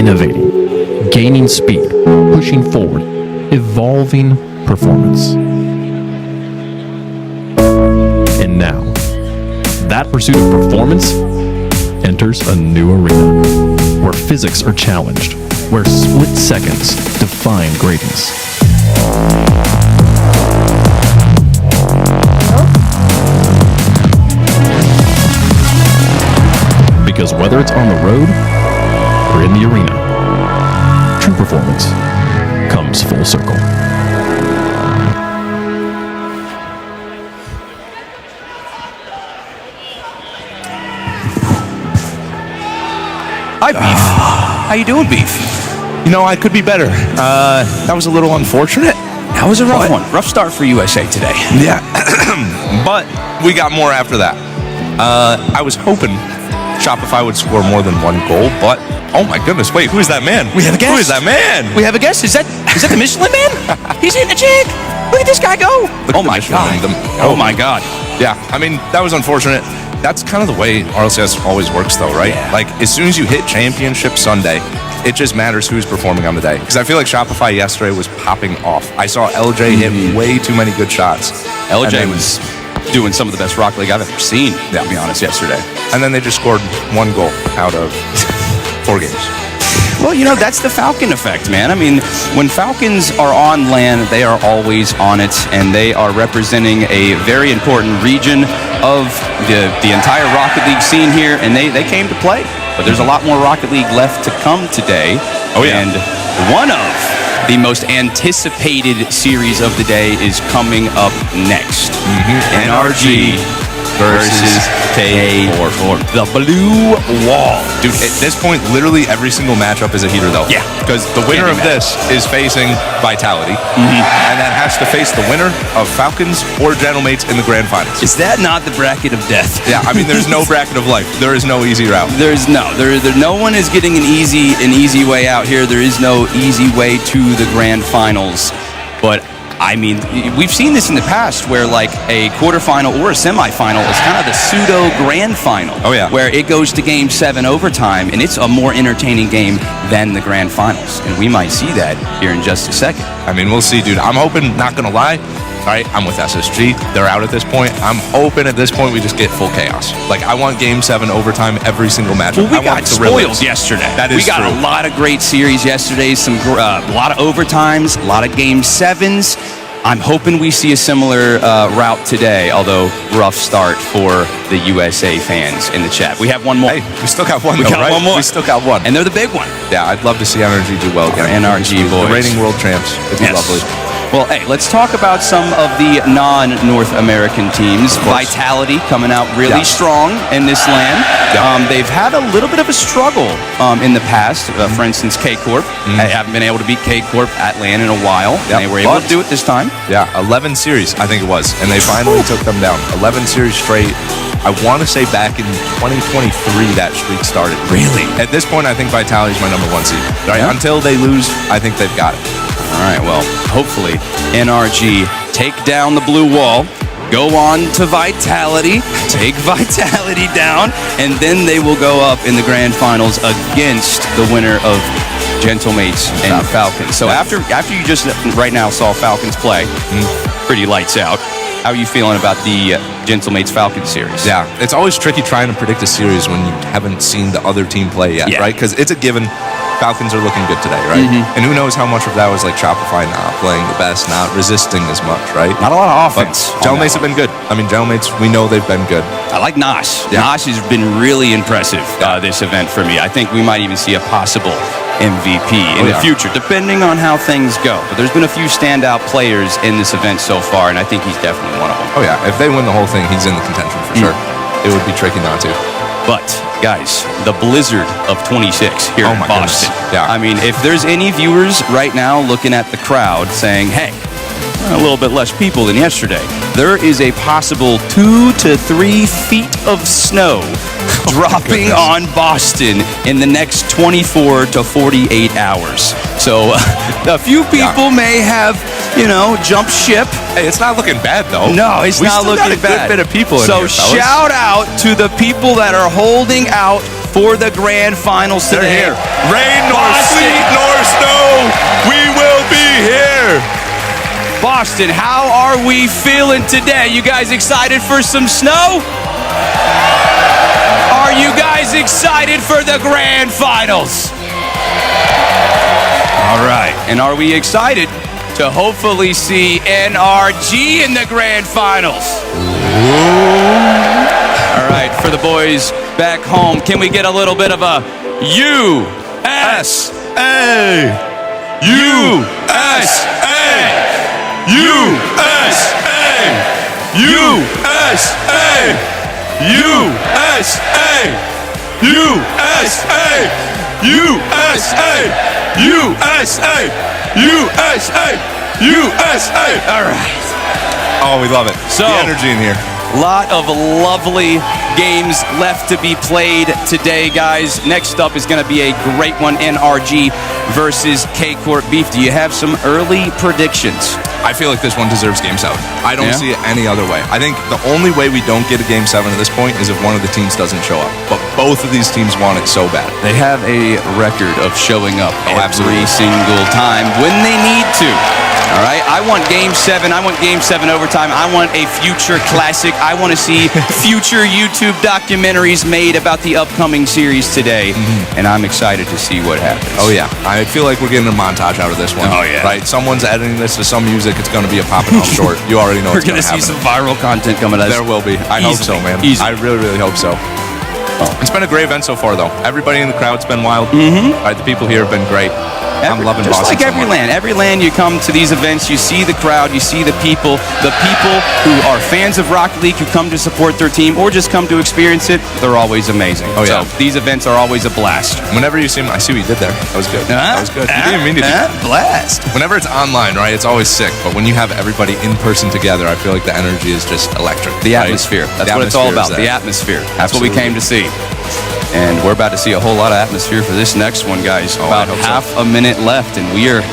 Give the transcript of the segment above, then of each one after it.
innovating, gaining speed, pushing forward, evolving performance. And now, that pursuit of performance enters a new arena where physics are challenged, where split seconds define greatness. Because whether it's on the road or in the arena, true performance comes full circle. Hi, Beef. How you doing, Beef? You know, I could be better. That was a little unfortunate. That was a rough one. Rough start for USA today. Yeah. But we got more after that. I was hoping Shopify would score more than one goal, but oh my goodness, wait, who is that man? We have a guest. Who is that man? We have a guest. Is that the Michelin Man? He's hitting a jig. Look at this guy go. Oh my God. Oh my God. Yeah, I mean, that was unfortunate. That's kind of the way RLCS always works, though, right? Yeah. Like, as soon as you hit Championship Sunday, it just matters who's performing on the day. Because I feel like Shopify yesterday was popping off. I saw LJ hit way too many good shots. LJ was doing some of the best Rocket League I've ever seen, to be honest, yesterday. And then they just scored one goal out of 4 games. Well, you know, that's the Falcon effect, man. I mean, when Falcons are on land, they are always on it, and they are representing a very important region of the entire Rocket League scene here, and they came to play. But there's a lot more Rocket League left to come today. Oh, yeah. And one of the most anticipated series of the day is coming up next. NRG versus K4. The Blue Wall. Dude, at this point, literally every single matchup is a heater, though. Yeah. Because the winner of this is facing Vitality, and that has to face the winner of Falcons or Gentlemates in the grand finals. Is that not the bracket of death? Yeah, I mean, there's no bracket of life. There is no easy route. No one is getting an easy way out here. There is no easy way to the grand finals. But I mean, we've seen this in the past where like a quarterfinal or a semifinal is kind of the pseudo grand final. Oh, yeah. Where it goes to game 7 overtime, and it's a more entertaining game than the grand finals. And we might see that here in just a second. I mean, we'll see, dude. I'm hoping, not gonna lie, all right, I'm with SSG. They're out at this point. I'm hoping at this point we just get full chaos. Like, I want game 7 overtime every single match. Well, we got spoiled yesterday. That is true. We got a lot of great series yesterday, a lot of overtimes, a lot of game 7s. I'm hoping we see a similar route today, although rough start for the USA fans in the chat. We have one more. Hey, we still got one, got one more. We still got one. And they're the big one. Yeah, I'd love to see NRG do well again. NRG boys. The reigning world champs. It'd be lovely. Well, hey, let's talk about some of the non-North American teams. Vitality coming out really strong in this land. They've had a little bit of a struggle in the past. For instance, K-Corp. They haven't been able to beat K-Corp at LAN in a while. And they were able to do it this time. Yeah, 11 series, I think it was. And they finally took them down. 11 series straight. I want to say back in 2023 that streak started. Really? At this point, I think Vitality is my number 1 seed. Right? Yeah. Until they lose, I think they've got it. All right, well, hopefully NRG take down the Blue Wall, go on to Vitality, take Vitality down, and then they will go up in the grand finals against the winner of Gentlemates and Falcons. So after you just right now saw Falcons play, pretty lights out, how are you feeling about the Gentlemates Falcons series? Yeah, it's always tricky trying to predict a series when you haven't seen the other team play yet, right? Because it's a given. Falcons are looking good today, right? And who knows how much of that was like Shopify not playing the best, not resisting as much, right? Not a lot of offense. Gentlemates have been good. I mean, Gentlemates, we know they've been good. I like Nosh. Nosh has been really impressive this event for me. I think we might even see a possible MVP in the future, depending on how things go. But there's been a few standout players in this event so far, and I think he's definitely one of them. Oh, yeah. If they win the whole thing, he's in the contention for sure. It would be tricky not to. But, guys, the blizzard of 26 here in Boston. Yeah. I mean, if there's any viewers right now looking at the crowd saying, hey, a little bit less people than yesterday, there is a possible 2 to 3 feet of snow dropping on Boston in the next 24 to 48 hours. So a few people may have, jumped ship. Hey, it's not looking bad, though. No, it's not looking bad. We still got a good bit of people in here, fellas. So shout out to the people that are holding out for the grand finals today. They're here. Rain nor sleet nor snow, we will be here. Boston, how are we feeling today? You guys excited for some snow? Are you guys excited for the grand finals? All right. And are we excited to hopefully see NRG in the grand finals? All right, for the boys back home, can we get a little bit of a USA? USA! USA! USA! USA! USA! USA! USA! USA! USA! All right. Oh, we love it. So, the energy in here. Lot of lovely games left to be played today, guys. Next up is going to be a great one, NRG versus K-Corp Beef. Do you have some early predictions? I feel like this one deserves Game 7. I don't see it any other way. I think the only way we don't get a Game 7 at this point is if one of the teams doesn't show up. But both of these teams want it so bad. They have a record of showing up every single time when they need to. All right, I want Game 7. I want Game 7 overtime. I want a future classic. I want to see future YouTube documentaries made about the upcoming series today. And I'm excited to see what happens. Oh, yeah. I feel like we're getting a montage out of this one. Oh, yeah. Right? Someone's editing this to some music. It's going to be a popping off short. You already know We're what's going to see happen. some viral content coming out. There will be. I hope so, man. I really, really hope so. It's been a great event so far, though. Everybody in the crowd's been wild. The people here have been great. I'm loving just Boston. Just like every land you come to these events, you see the crowd, you see the people who are fans of Rocket League, who come to support their team or just come to experience it. They're always amazing. Oh, yeah. So these events are always a blast. Whenever you see them, I see what you did there. That was good. That was good. You didn't mean to do that. Blast. Whenever it's online, right, it's always sick. But when you have everybody in person together, I feel like the energy is just electric. The atmosphere. That's what it's all about. The atmosphere. That's what we came to see. And we're about to see a whole lot of atmosphere for this next one, guys. About half a minute left, and we're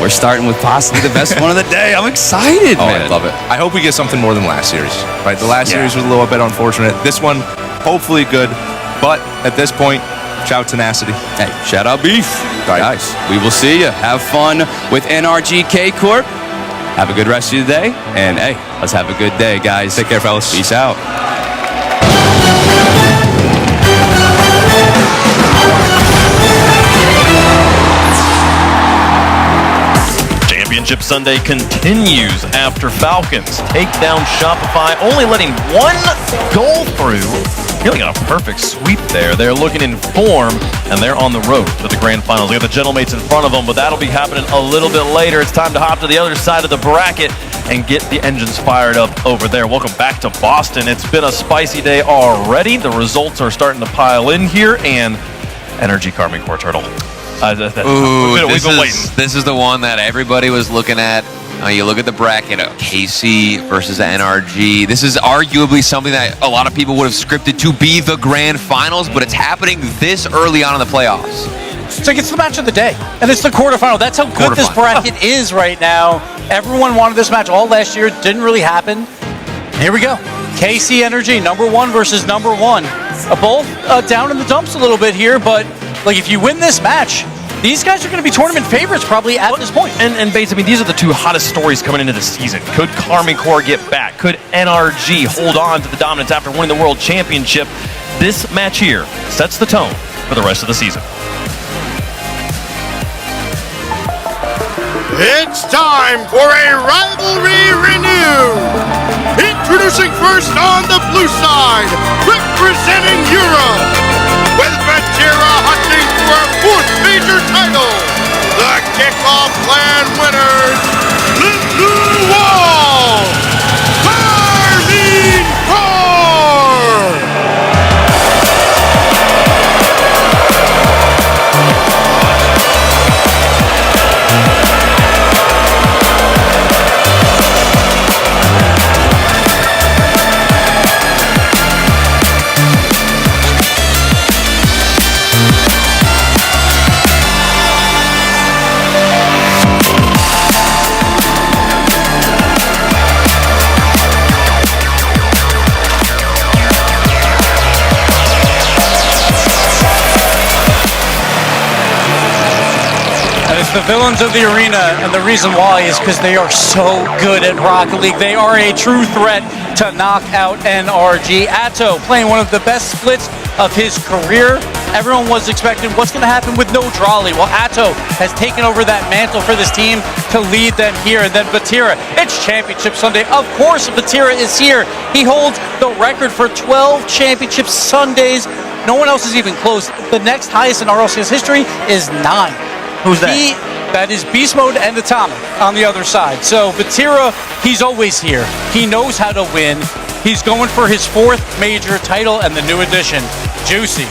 starting with possibly the best one of the day. I'm excited, man. I love it. I hope we get something more than last series. Right, the last series was a little bit unfortunate. This one, hopefully good. But at this point, shout tenacity. Hey, shout out Beef. Right. Guys, we will see you. Have fun with NRG K-Corp. Have a good rest of your day. And hey, let's have a good day, guys. Take care, fellas. Peace out. Championship Sunday continues after Falcons take down Shopify, only letting one goal through. Feeling a perfect sweep there. They're looking in form, and they're on the road to the grand finals. They got the gentlemates in front of them, but that'll be happening a little bit later. It's time to hop to the other side of the bracket and get the engines fired up over there. Welcome back to Boston. It's been a spicy day already. The results are starting to pile in here, and Energy Carmine Core Turtle. This is the one that everybody was looking at. You look at the bracket of KC versus NRG. This is arguably something that a lot of people would have scripted to be the grand finals, but it's happening this early on in the playoffs. So it's the match of the day, and it's the quarterfinal. That's how good this bracket is right now. Everyone wanted this match all last year. Didn't really happen. Here we go. KC Energy, number 1 versus number 1. Both down in the dumps a little bit here, but like if you win this match, these guys are going to be tournament favorites probably at this point. And Bates, I mean, these are the two hottest stories coming into the season. Could Carmine Core get back? Could NRG hold on to the dominance after winning the World Championship? This match here sets the tone for the rest of the season. It's time for a rivalry renew. Introducing first on the blue side, representing Europe, with Vatira hunting for our 4th major title, the Kickoff Clan winners, the Blue Wall, Carmine Core! the villains of the arena, and the reason why is because they are so good at Rocket League. They are a true threat to knock out NRG. Atto playing one of the best splits of his career. Everyone was expecting what's going to happen with no Drolly. Well, Atto has taken over that mantle for this team to lead them here. And then Vatira, it's Championship Sunday. Of course, Vatira is here. He holds the record for 12 Championship Sundays. No one else is even close. The next highest in RLCS history is 9. Who's that? That is Beast Mode and Atomic on the other side. So Vatira, he's always here. He knows how to win. He's going for his 4th major title, and the new addition, Juicy,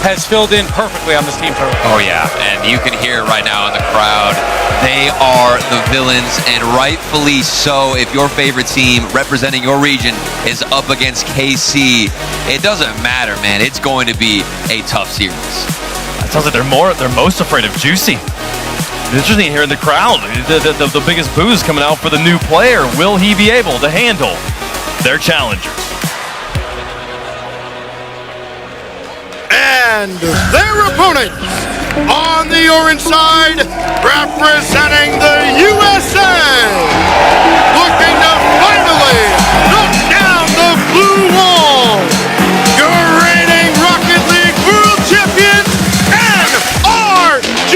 has filled in perfectly on this team tournament. Oh yeah, and you can hear it right now in the crowd. They are the villains, and rightfully so. If your favorite team representing your region is up against KC, it doesn't matter, man. It's going to be a tough series. It sounds like they're most afraid of Juicy. It's interesting to hear in the crowd. The biggest boos coming out for the new player. Will he be able to handle their challengers? And their opponents on the orange side, representing the USA, looking to finally knock down the blue wall. Your reigning Rocket League World Champion, NRG!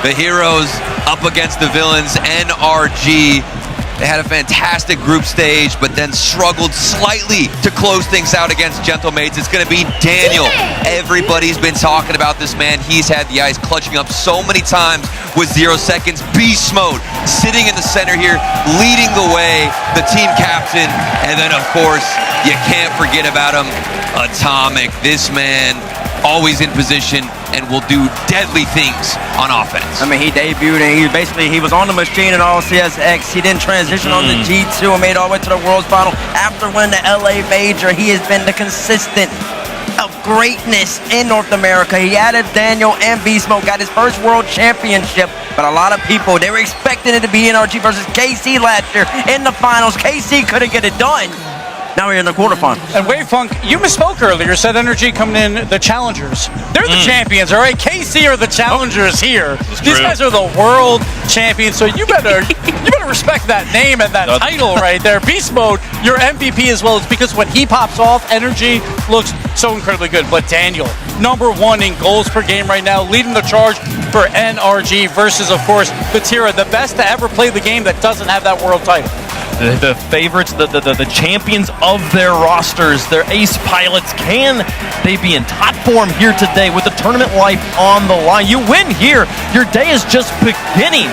The heroes up against the villains, NRG. They had a fantastic group stage, but then struggled slightly to close things out against Gentlemates. It's going to be Daniel. Everybody's been talking about this man. He's had the ice clutching up so many times with 0 seconds. Beast mode, sitting in the center here, leading the way, the team captain. And then, of course, you can't forget about him, Atomic. This man, always in position and will do deadly things on offense. I mean, he debuted and he was on the machine in RLCS. He didn't transition on the G2 and made it all the way to the Worlds Final. After winning the LA Major, he has been the consistent of greatness in North America. He added Daniel and Beast Mode, got his first World Championship, but a lot of people, they were expecting it to be NRG versus KC last year in the finals. KC couldn't get it done. Now we're in the quarterfinals. And Wavefunk, you misspoke earlier, said NRG coming in the challengers. They're the champions, all right? KC are the challengers here. These guys are the world champions, so you better respect that name and that title right there. Beast Mode, your MVP as well. It's because when he pops off, NRG looks so incredibly good. But Daniel, #1 in goals per game right now, leading the charge for NRG versus, of course, Vatira, the best to ever play the game that doesn't have that world title. The favorites, the champions of their rosters, their ace pilots. Can they be in top form here today with the tournament life on the line? You win here, your day is just beginning.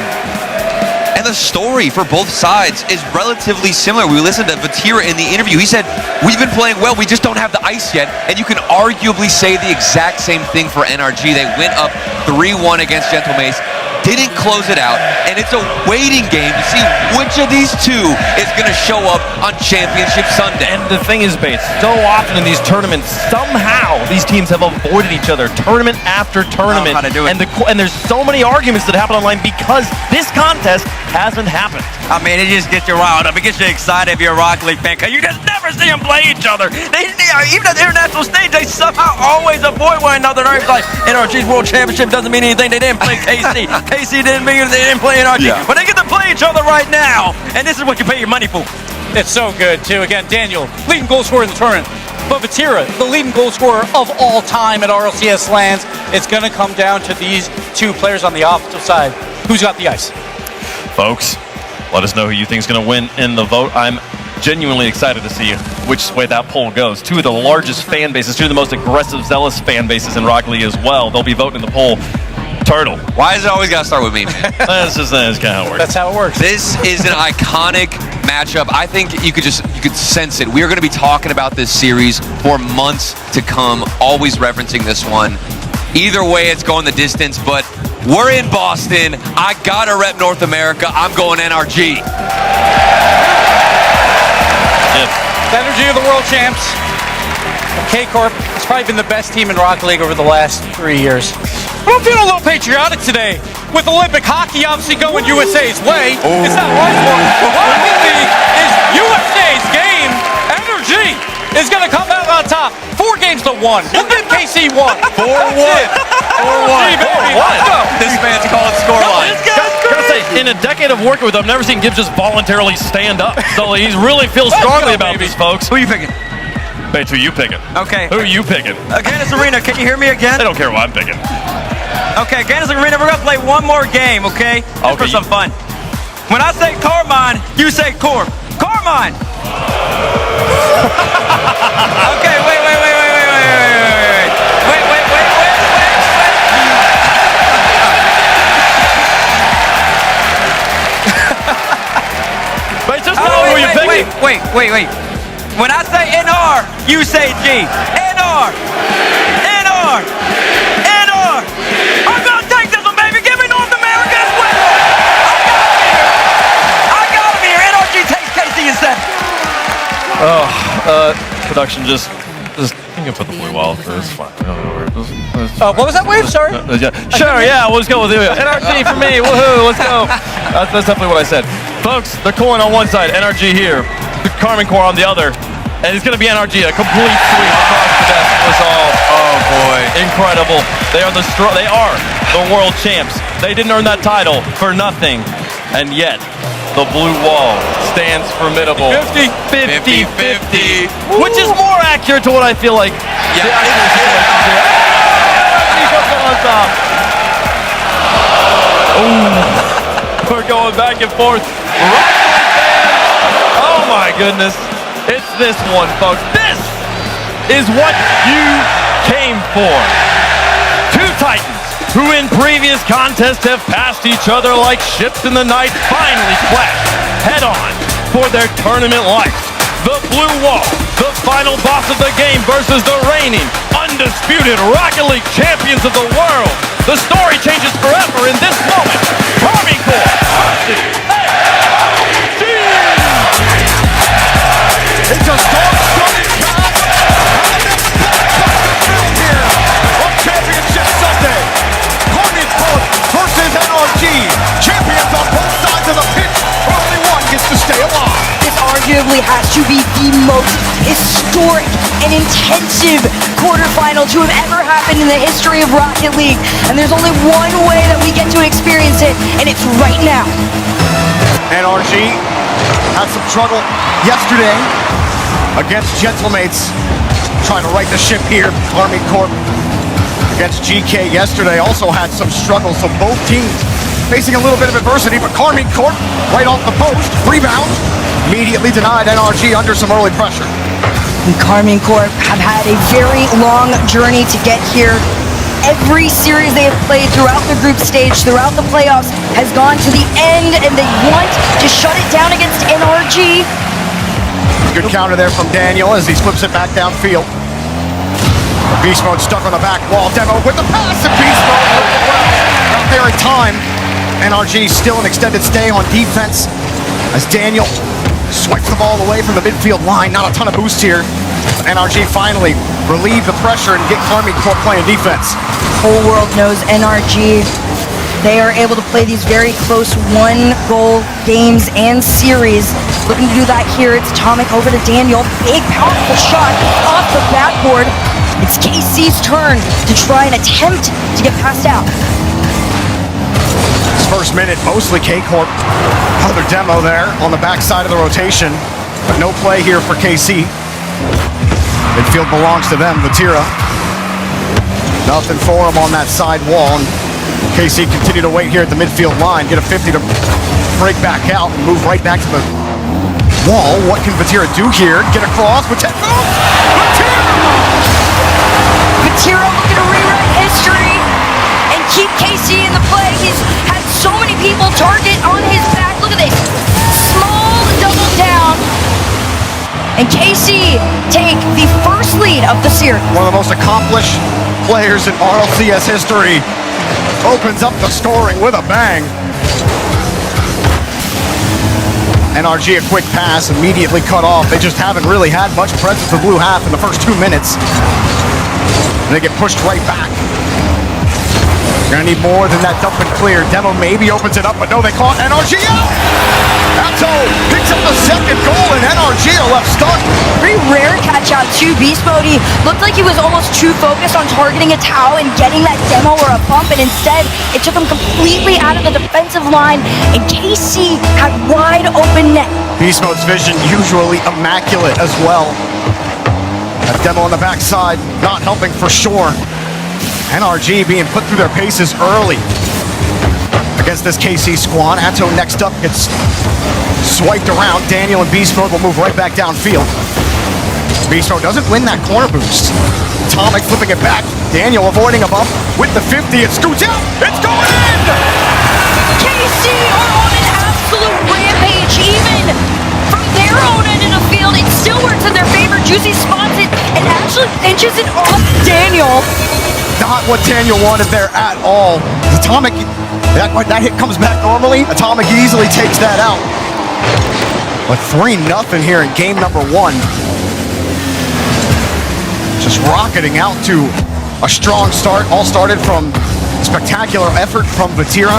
And the story for both sides is relatively similar. We listened to Vatira in the interview. He said, we've been playing well, we just don't have the ice yet. And you can arguably say the exact same thing for NRG. They went up 3-1 against Gentlemates, didn't close it out, and it's a waiting game to see which of these two is going to show up on Championship Sunday. And the thing is, Bates, so often in these tournaments, somehow these teams have avoided each other tournament after tournament. How to do it. And there's so many arguments that happen online because this contest hasn't happened. I mean, it just gets you riled up. It gets you excited if you're a Rocket League fan, because you just never see them play each other. Even at the international stage, they somehow always avoid one another. And it's like, NRG's World Championship doesn't mean anything. They didn't play KC. KC didn't mean they didn't play NRG. But they get to play each other right now. And this is what you pay your money for. It's so good, too. Again, Daniel, leading goal scorer in the tournament. But Vatira, the leading goal scorer of all time at RLCS lands. It's going to come down to these two players on the offensive side. Who's got the ice? Folks, let us know who you think is going to win in the vote. I'm genuinely excited to see which way that poll goes. Two of the largest fan bases, two of the most aggressive, zealous fan bases in Rocket League as well. They'll be voting in the poll. Turtle. Why does it always got to start with me, man? That's kind of how it works. That's how it works. This is an iconic matchup. I think you could sense it. We are going to be talking about this series for months to come, always referencing this one. Either way, it's going the distance, but we're in Boston. I got to rep North America. I'm going NRG. The energy of the world champs. K-Corp has probably been the best team in Rocket League over the last 3 years. But I'm feeling a little patriotic today. With Olympic hockey obviously going USA's way. It's not right for it. Rocket League is USA's game. Energy is going to come out on top. 4 games to 1. We'll give KC 1. 4-1. 4-1. Let's go. This man's calling scoreline. Gotta say, in a decade of working with him, I've never seen Gibbs just voluntarily stand up. So he really feels strongly about these folks. Who are you picking? Bates, who you picking? Okay. Who are you picking? Gaines Arena, can you hear me again? I don't care who I'm picking. Okay, Gaines Arena, we're going to play one more game, okay? Just for some fun. When I say Carmine, you say Corp. Carmine! Okay, wait. Bates, just tell me who you're picking. Wait. When I say NR, you say G. NR! I'm gonna take this one, baby! Give me North America as well! I got him here! NRG takes KC instead! Production just you can put the blue wall through. It's fine. What was that wave? Sorry? Sure, yeah, we'll just go with you. NRG for me, woohoo, let's go. That's definitely what I said. Folks, the coin on one side, NRG here, the Carmine Core on the other, and it's going to be NRG, a complete sweep across the desk for us all. Oh, boy. Incredible. They are the world champs. They didn't earn that title for nothing, and yet the blue wall stands formidable. 50-50. Which is more accurate to what I feel like. Yeah. On top. Ooh. We're going back and forth. Oh my goodness. It's this one, folks. This is what you came for. 2 Titans who in previous contests have passed each other like ships in the night finally clashed head on for their tournament life. The Blue Wall, the final boss of the game versus the reigning, undisputed Rocket League champions of the world. The story changes forever in this moment. Carmine Core. It's a star-studded card here on Championship Sunday. Carmine Core versus NRG. Champions on both sides of the pitch. Only one gets to stay alive. This arguably has to be the most historic and intensive quarterfinal to have ever happened in the history of Rocket League. And there's only one way that we get to experience it, and it's right now. NRG had some trouble yesterday against Gentlemates. Trying to right the ship here. Carmine Corp against GK yesterday also had some struggles. So both teams facing a little bit of adversity, but Carmine Corp right off the post. Rebound. Immediately denied NRG under some early pressure. And Carmine Corp have had a very long journey to get here. Every series they have played throughout the group stage, throughout the playoffs, has gone to the end, and they want to shut it down against NRG. Good counter there from Daniel as he flips it back downfield. Beast Mode stuck on the back wall. Demo with the pass, and Beast Mode out there in time. NRG still an extended stay on defense as Daniel swipes the ball away from the midfield line. Not a ton of boost here. NRG finally relieve the pressure and get Carmine Corp playing defense. The whole world knows NRG. They are able to play these very close one-goal games and series. Looking to do that here. It's Atomic over to Daniel. Big, powerful shot off the backboard. It's KC's turn to try and attempt to get passed out. This first minute, mostly K-Corp. Another demo there on the backside of the rotation. But no play here for KC. Midfield belongs to them, Vatira. Nothing for him on that side wall. And KC continue to wait here at the midfield line. Get a 50 to break back out and move right back to the wall. What can Vatira do here? Get across with 10 moves. Vatira looking to rewrite history and keep KC in the play. He's had so many people target on his back. Look at this. Small double down. And KC take the first lead of the series. One of the most accomplished players in Rlcs history opens up the scoring with a bang. NRG a quick pass, immediately cut off. They just haven't really had much presence for blue half in the first 2 minutes. And they get pushed right back. Gonna need more than that dump and clear. Demo maybe opens it up, but no, they caught NRG out! Atto picks up the second goal, and NRG are left stunned. Very rare catch out too. Beast Mode, he looked like he was almost too focused on targeting a Tau and getting that demo or a bump, and instead it took him completely out of the defensive line, and KC had wide open net. Beast Mode's vision usually immaculate as well. That demo on the backside not helping for sure. NRG being put through their paces early against this KC squad. Atto next up gets swiped around. Daniel and Beast Mode will move right back downfield. Beast Mode doesn't win that corner boost. Atomic flipping it back. Daniel avoiding a bump with the 50. It scoots out. It's going in! KC are on an absolute rampage. Even from their own end of the field, it still works in their favor. Juicy spots it and actually pinches it off Daniel. Not what Daniel wanted there at all. Atomic, that hit comes back normally. Atomic easily takes that out. But 3-0 here in game number 1. Just rocketing out to a strong start. All started from spectacular effort from Vatira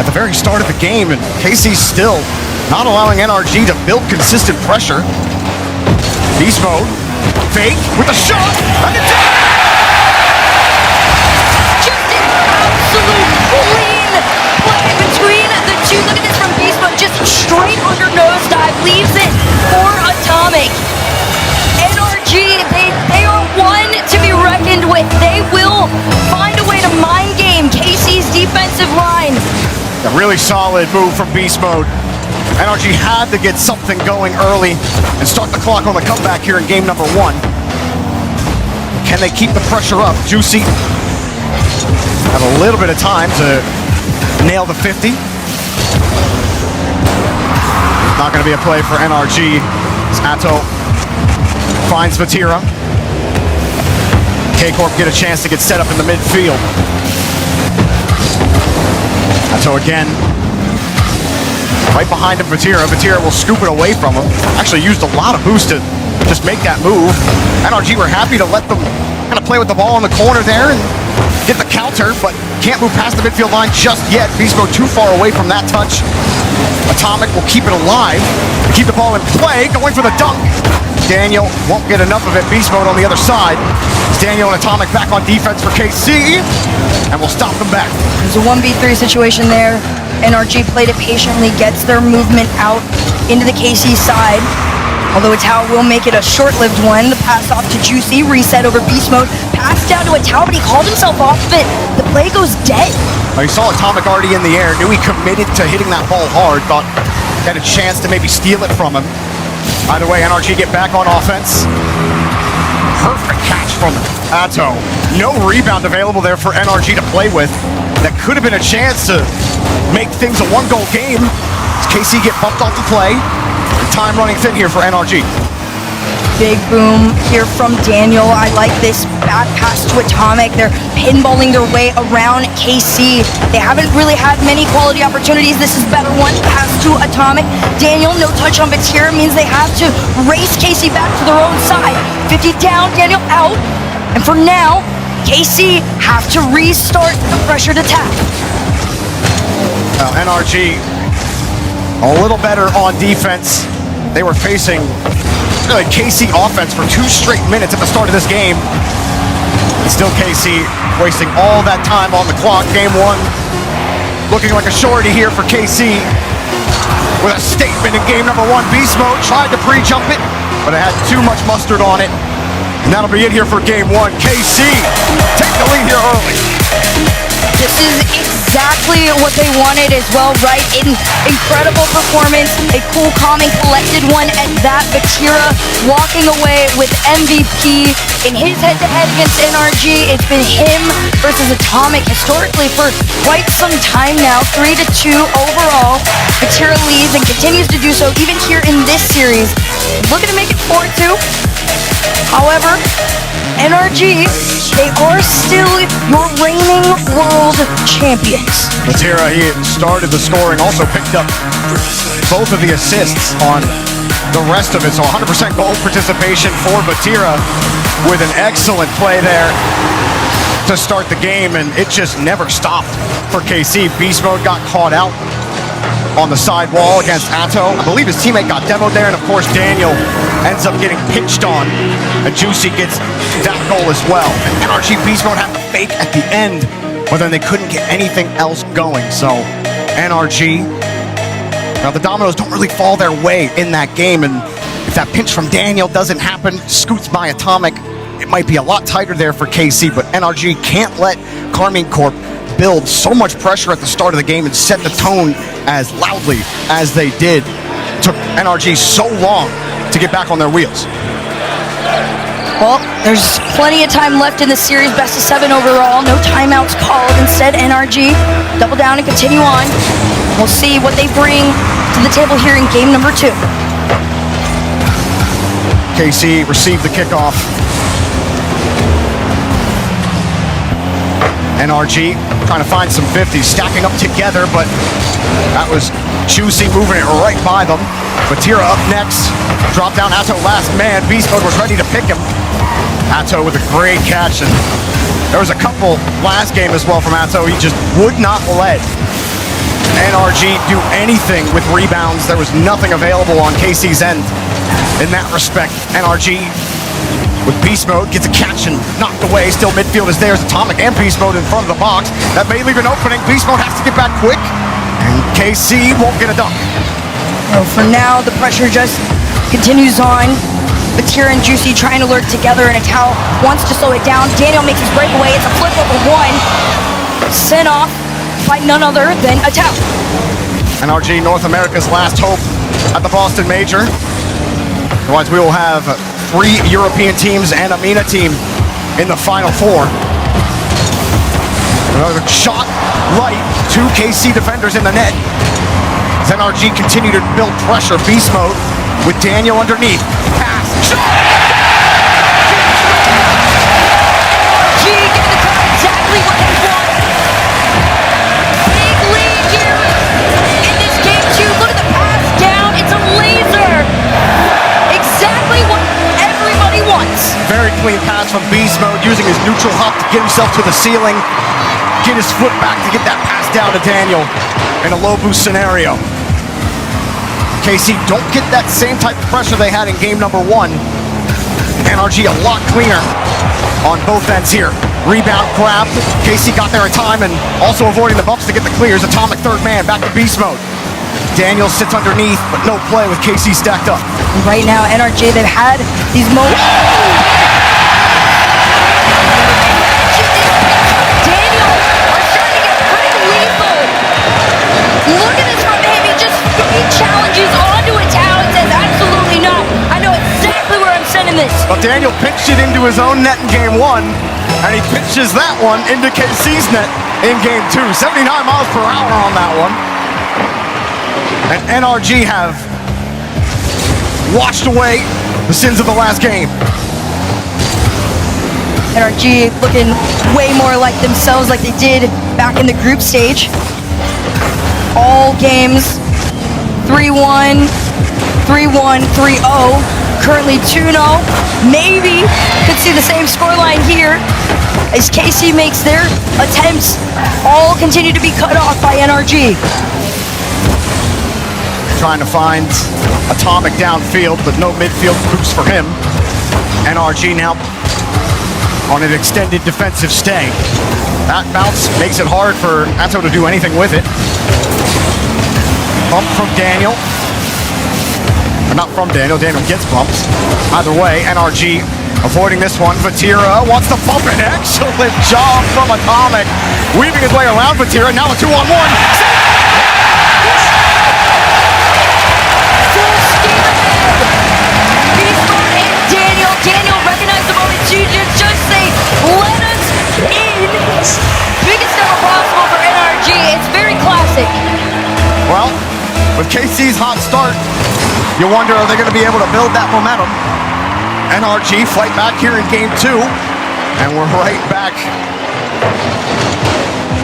at the very start of the game. And KC still not allowing NRG to build consistent pressure. Beast Mode, fake with a shot, and it's in! Absolute clean play between the two. Look at this from Beast Mode, just straight under nosedive, leaves it for Atomic. NRG, they are one to be reckoned with. They will find a way to mind game KC's defensive line. A really solid move from Beast Mode. NRG had to get something going early and start the clock on the comeback here in game number 1. Can they keep the pressure up? Juicy have a little bit of time to nail the 50. Not going to be a play for NRG. Atto finds Vatira. K-Corp get a chance to get set up in the midfield. Atto again. Right behind him, Vatira. Vatira will scoop it away from him. Actually used a lot of boost to just make that move. NRG were happy to let them kind of play with the ball in the corner there and get the counter, but can't move past the midfield line just yet. Beast Mode too far away from that touch. Atomic will keep it alive to keep the ball in play, going for the dunk. Daniel won't get enough of it. Beast Mode on the other side. Daniel and Atomic back on defense for KC, and we'll stop them back. There's a 1v3 situation there. NRG played it patiently, gets their movement out into the KC side. Although Tau will make it a short-lived one. The pass off to Juicy, reset over Beast Mode, pass down to Tau, but he called himself off of it. The play goes dead. He saw Atomic already in the air, knew he committed to hitting that ball hard, thought he had a chance to maybe steal it from him. Either way, NRG get back on offense. Perfect catch from Atto. No rebound available there for NRG to play with. That could have been a chance to make things a one-goal game. As KC get bumped off the play. Time running thin here for NRG. Big boom here from Daniel. I like this back pass to Atomic. They're pinballing their way around KC. They haven't really had many quality opportunities. This is better one. Pass to Atomic. Daniel, no touch on Vatira, means they have to race KC back to their own side. 50 down, Daniel out. And for now, KC have to restart the pressured attack. NRG a little better on defense. They were facing really KC offense for 2 straight minutes at the start of this game. And still KC wasting all that time on the clock. Game 1 looking like a shorty here for KC with a statement in game number 1. Beast Mode tried to pre-jump it, but it had too much mustard on it. And that'll be it here for game 1. KC take the lead here early. This is exactly what they wanted as well, right? An incredible performance, a cool, calm, and collected one at that. Vatira walking away with MVP in his head-to-head against NRG. It's been him versus Atomic historically for quite some time now. 3-2 overall. Vatira leads and continues to do so even here in this series. Looking to make it 4-2. However, NRG, they are still your reigning world champions. Vatira, he started the scoring, also picked up both of the assists on the rest of it. So 100% goal participation for Vatira with an excellent play there to start the game, and it just never stopped for KC. Beast Mode got caught out on the side wall against Atto. I believe his teammate got demoed there, and of course Daniel ends up getting pitched on, and Juicy gets that goal as well. And NRG Beast Mode had a fake at the end, but then they couldn't get anything else going. So NRG, now the dominoes don't really fall their way in that game, and if that pinch from Daniel doesn't happen, scoots by Atomic, it might be a lot tighter there for KC, but NRG can't let Karmine Corp build so much pressure at the start of the game and set the tone as loudly as they did. It took NRG so long to get back on their wheels. Well, there's plenty of time left in the series, best of 7 overall, no timeouts called. Instead, NRG double down and continue on. We'll see what they bring to the table here in game number 2. KC received the kickoff. NRG trying to find some 50s, stacking up together, but that was Juicy moving it right by them. Vatira up next, drop down Atto last man. Beast Mode was ready to pick him. Atto with a great catch, and there was a couple last game as well from Atto. He just would not let NRG do anything with rebounds. There was nothing available on KC's end in that respect. NRG with Beast Mode gets a catch and knocked away. Still midfield is theirs. Atomic and Beast Mode in front of the box. That may leave an opening. Beast Mode has to get back quick, and KC won't get a dunk. Well, for now, the pressure just continues on. Vatira and Juicy trying to lurk together, and Atao wants to slow it down. Daniel makes his breakaway. It's a flip over one. Sent off by none other than Atao. NRG, North America's last hope at the Boston Major. Otherwise, we will have 3 European teams and a MENA team in the Final Four. Another shot light, 2 KC defenders in the net. As NRG continue to build pressure. Beast Mode with Daniel underneath. Pass. Shot! NRG giving the crowd exactly what they want. Big lead here in this game 2. Look at the pass down. It's a laser. Exactly what everybody wants. Very clean pass from Beast Mode, using his neutral hop to get himself to the ceiling, get his foot back to get that pass down to Daniel in a low boost scenario. KC don't get that same type of pressure they had in game number 1. NRG a lot cleaner on both ends here. Rebound grab. KC got there in time and also avoiding the bumps to get the clears. Atomic third man, back to Beast Mode. Daniel sits underneath, but no play with KC stacked up. Right now, NRG, they've had these moments. Daniel are starting to get pretty lethal. Look at this from him. He just challenges onto a Atao and says, absolutely not. I know exactly where I'm sending this. But Daniel pitched it into his own net in game 1, and he pitches that one into KC's net in game 2. 79 miles per hour on that one. And NRG have washed away the sins of the last game. NRG looking way more like themselves, like they did back in the group stage. All games 3-1, 3-1, 3-0. Currently 2-0. Maybe could see the same scoreline here as KC makes their attempts all continue to be cut off by NRG. Trying to find Atomic downfield, but no midfield boost for him. NRG now on an extended defensive stay. That bounce makes it hard for Atto to do anything with it. Bump from Daniel. Or not from Daniel, Daniel gets bumped. Either way, NRG Avoiding this one, Vatira wants to bump it. Excellent job from Atomic. Weaving his way around Vatira, now a 2-on-1. Daniel recognized the moment to just say, let us in. Biggest ever possible for NRG. It's very classic. Well, with KC's hot start, you wonder, are they going to be able to build that momentum? NRG fight back here in game 2, and we're right back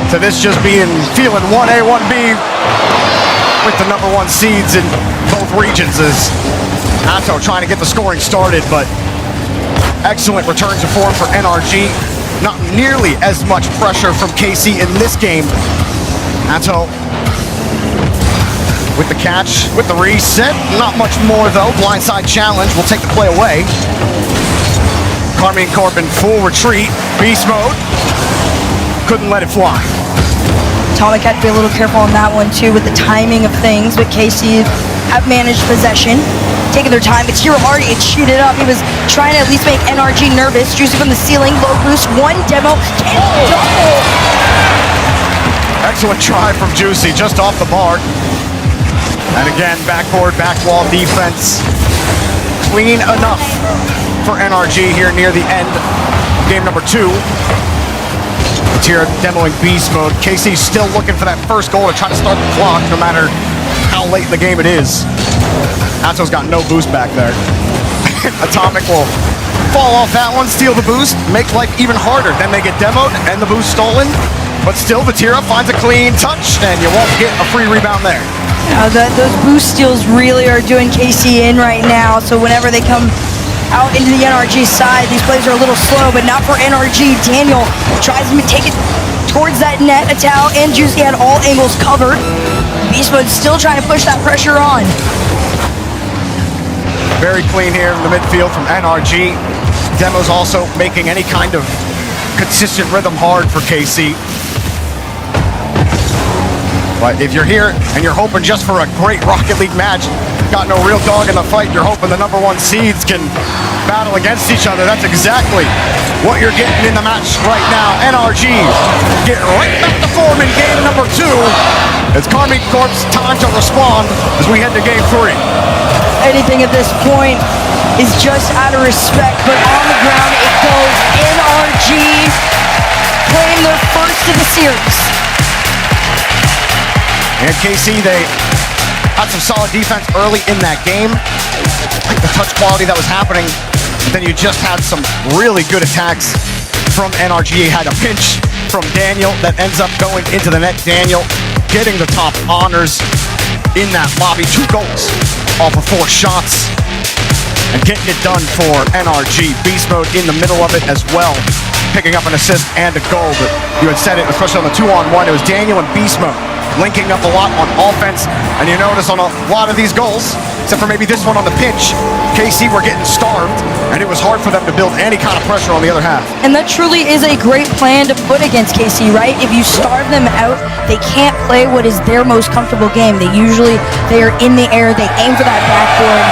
to this just feeling 1A, 1B with the number 1 seeds in both regions as Atto trying to get the scoring started, but excellent return to form for NRG. Not nearly as much pressure from KC in this game. Atto with the catch, with the reset. Not much more though. Blindside challenge will take the play away. Carmine Corp in full retreat. Beast mode. Couldn't let it fly. Atomic had to be a little careful on that one too with the timing of things, but KC have managed possession, taking their time. But Hero already had shoot it up. He was trying to at least make NRG nervous. Juicy from the ceiling, low boost, 1 demo, and double. Excellent try from Juicy, just off the bar. And again, backboard, back wall defense. Clean enough for NRG here near the end of game number 2. Vatira demoing beast mode. KC's still looking for that first goal to try to start the clock, no matter how late in the game it is. Atto's got no boost back there. Atomic will fall off that one, steal the boost, make life even harder. Then they get demoed and the boost stolen. But still, Vatira finds a clean touch, and you won't get a free rebound there. Those boost steals really are doing KC in right now. So whenever they come out into the NRG side, these plays are a little slow, but not for NRG. Daniel tries to take it towards that net. Atal and Juicy had all angles covered. Beast Mode still trying to push that pressure on. Very clean here in the midfield from NRG. Demo's also making any kind of consistent rhythm hard for KC. But if you're here and you're hoping just for a great Rocket League match, got no real dog in the fight, you're hoping the number 1 seeds can battle against each other. That's exactly what you're getting in the match right now. NRG get right back to form in game number 2. It's Carmine Corp's time to respond as we head to game 3. Anything at this point is just out of respect, but on the ground it goes. NRG claim their first of the series. And KC, they had some solid defense early in that game. Like the touch quality that was happening, but then you just had some really good attacks from NRG. Had a pinch from Daniel that ends up going into the net. Daniel getting the top honors in that lobby. 2 goals off of 4 shots. And getting it done for NRG. Beast mode in the middle of it as well. Picking up an assist and a goal. But you had said it, especially on the 2-on-1, it was Daniel and Beast mode linking up a lot on offense. And you notice on a lot of these goals, except for maybe this one on the pinch, KC were getting starved, and it was hard for them to build any kind of pressure on the other half. And that truly is a great plan to put against KC, right? If you starve them out, they can't play what is their most comfortable game. They are in the air, they aim for that backboard.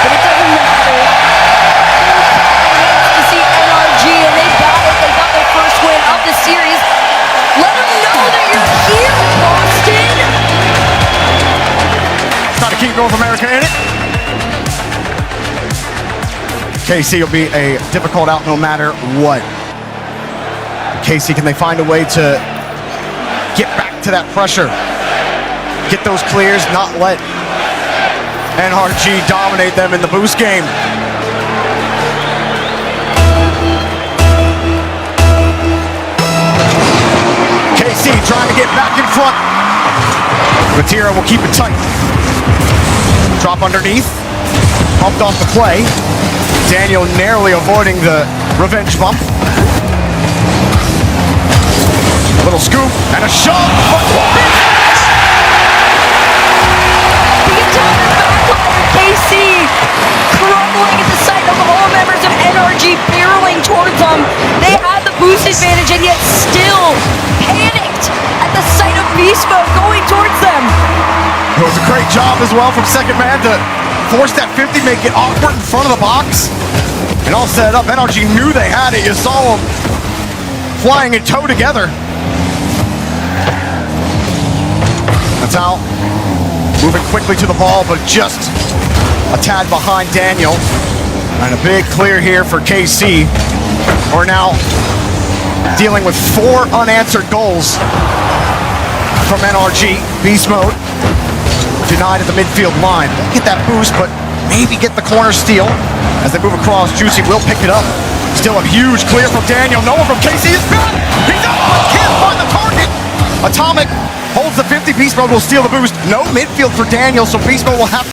But it doesn't matter. To see NRG, and they got it. They got their first win of the series. Let them know that you're here, Boston. Trying to keep North America in it. KC will be a difficult out no matter what. KC, can they find a way to get back to that pressure? Get those clears, not let NRG dominate them in the boost game. KC trying to get back in front. Vatira will keep it tight. Drop underneath. Bumped off the play. Daniel narrowly avoiding the revenge bump. A little scoop and a shove. The entire backline of KC crumbling at the sight of all members of NRG barreling towards them. They had the boost advantage and yet still panicked at the sight of Beast Mode going towards them. It was a great job as well from second man to force that 50, make it awkward in front of the box, and all set up. NRG knew they had it. You saw them flying in tow together. That's out. Moving quickly to the ball, but just a tad behind Daniel. And a big clear here for KC. We're now dealing with 4 unanswered goals from NRG. Beast mode denied at the midfield line. Won't get that boost, but maybe get the corner steal as they move across. Juicy will pick it up. Still a huge clear from Daniel. No one from KC is good. He's up, but can't find the target. Atomic holds the 50. Beast mode will steal the boost. No midfield for Daniel, so Beast mode will have